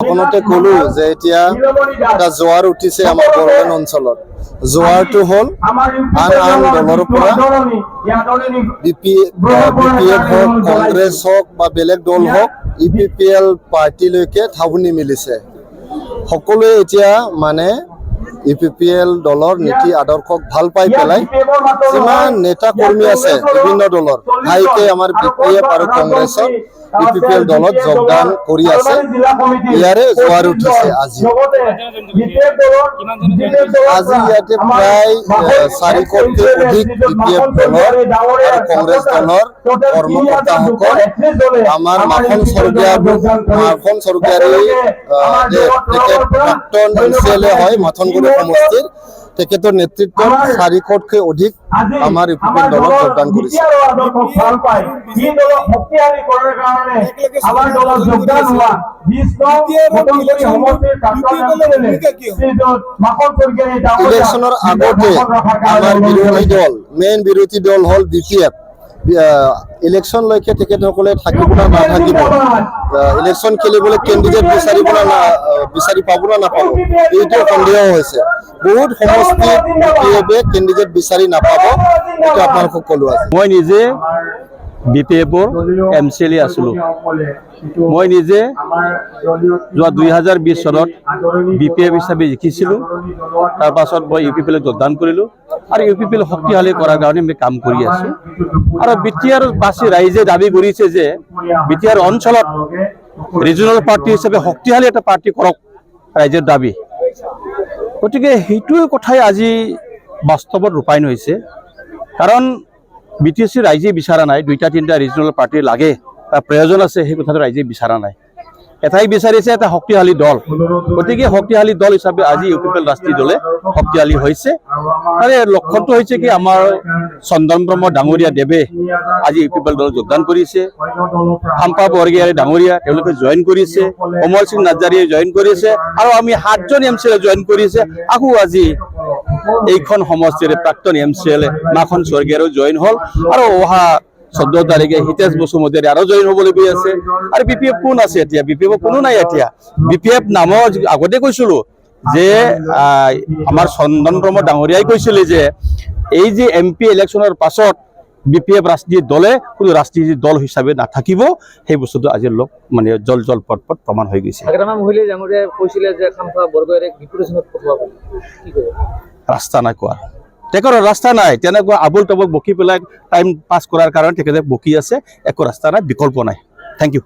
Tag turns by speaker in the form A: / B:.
A: কোনোতে কলো যে এতিয়া এটা জোৱাৰ উঠিছে আমাৰ বৰগান অঞ্চলত। জোৱাৰটো হ'ল আন আন দলৰ পৰা বিপিএফ হওক, কংগ্ৰেছ হওক বা বেলেগ দল হওক, ইপিপিএল পাৰ্টিলৈকে ধাউনি মিলিছে। সকলোৱে এতিয়া মানে ইপিপিএল দলৰ নীতি আদৰ্শক ভাল পাই পেলাই যিমান নেতা কৰ্মী আছে বিভিন্ন দলৰ ঘাইকে আমাৰ বিপিএফ আৰু কংগ্ৰেছৰ ইপিপিএল দলত যোগদান কৰি আছে। ইয়াৰে জোৱাৰ উঠিছে আজি ইয়াতে প্ৰায় 400তকৈ অধিক বিপিএফ দলৰ আৰু কংগ্ৰেছ দলৰ কৰ্মকৰ্তাসকল আমাৰ মাখন চৰকাৰী তেখেত প্ৰাক্তন MCLA হয় মাথনগুৰি সমষ্টিৰ, তেখেতৰ নেতৃত্বত 400তকৈ অধিক আমাৰ ইপিপিএল দলত যোগদান কৰিছে। ইলেকশ্যনৰ আগতে আমাৰ বিৰোধী দল মেইন বিৰোধী দল হ'ল বিপিএফ। ইলেকশ্যনলৈকে তেখেতসকলে থাকিব না নাথাকিব, ইলেকশ্যন খেলিবলৈ কেণ্ডিডেট বিচাৰি পাব না নাপাব এইটো সন্দেহ হৈছে। বহুত সমষ্টিত বিপিএফে কেণ্ডিডেট বিচাৰি নাপাব, এইটো আপোনালোকক ক'লো আছে।
B: মই নিজে বিপিএফৰ MCLA আছিলোঁ। মই নিজে যোৱা 2020 চনত বিপিএফ হিচাপে জিকিছিলোঁ। তাৰ পাছত মই ইউপিপিএলত যোগদান কৰিলোঁ আৰু ইউপিপিএল শক্তিশালী কৰাৰ কাৰণে আমি কাম কৰি আছোঁ। আৰু বিটিআৰ বাসী ৰাইজে দাবী কৰিছে যে বিটিআৰ অঞ্চলত ৰিজনেল পাৰ্টি হিচাপে শক্তিশালী এটা পাৰ্টি কৰক, ৰাইজৰ দাবী। গতিকে সেইটো কথাই আজি বাস্তৱত ৰূপায়ণ হৈছে। কাৰণ BTC ৰাইজে বিচৰা নাই 2-3টা ৰিজনেল পাৰ্টি লাগে বা প্ৰয়োজন আছে, সেই কথাটো ৰাইজে বিচৰা নাই। এটাই বিচাৰিছে এটা শক্তিশালী দল। গতিকে শক্তিশালী দল হিচাপে আজি ইউপিপিএল ৰাষ্ট্ৰীয় দলে শক্তিশালী হৈছে। তাৰে লক্ষণটো হৈছে কি আমাৰ চন্দন ব্ৰহ্ম ডাঙৰীয়া দেৱে আজি ইউপিপিএল দলত যোগদান কৰিছে। হাম্পা বৰগীয়াৰী ডাঙৰীয়া তেওঁলোকে জইন কৰিছে, কমল সিং নাৰ্জাৰীয়ে জইন কৰিছে আৰু আমি 7জন MCLA জইন কৰিছে। আকৌ আজি এইখন সমষ্টিৰ প্ৰাক্তন MCLA মাখন স্বৰ্গীয়াৰো জইন হ'ল আৰু অহা 14 তাৰিখে হিতেশ বসুমতাৰী আৰু জইন হ'বলগীয়া আছে। আৰু বিপিএফ কোন আছে এতিয়া? বিপিএফ কোনো নাই এতিয়া। বিপিএফ নামৰ আগতে কৈছিলোঁ যে আমাৰ চন্দন ব্ৰহ্ম ডাঙৰীয়াই কৈছিলে যে এই যে MP ইলেকশ্যনৰ পাছত বিপিএফ ৰাষ্ট্ৰীয় দলে কোনো ৰাষ্ট্ৰীয় দল হিচাপে নাথাকিব, সেই বস্তুটো আজি মানে জল পট প্ৰমাণ হৈ গৈছে। ৰাস্তা নাই কোৱা, তেখেতৰ ৰাস্তা নাই, তেনেকুৱা আবুল তাবুল বকি পেলাই টাইম পাছ কৰাৰ কাৰণে তেখেতে বকি আছে। একো ৰাস্তা নাই, বিকল্প নাই। Thank U.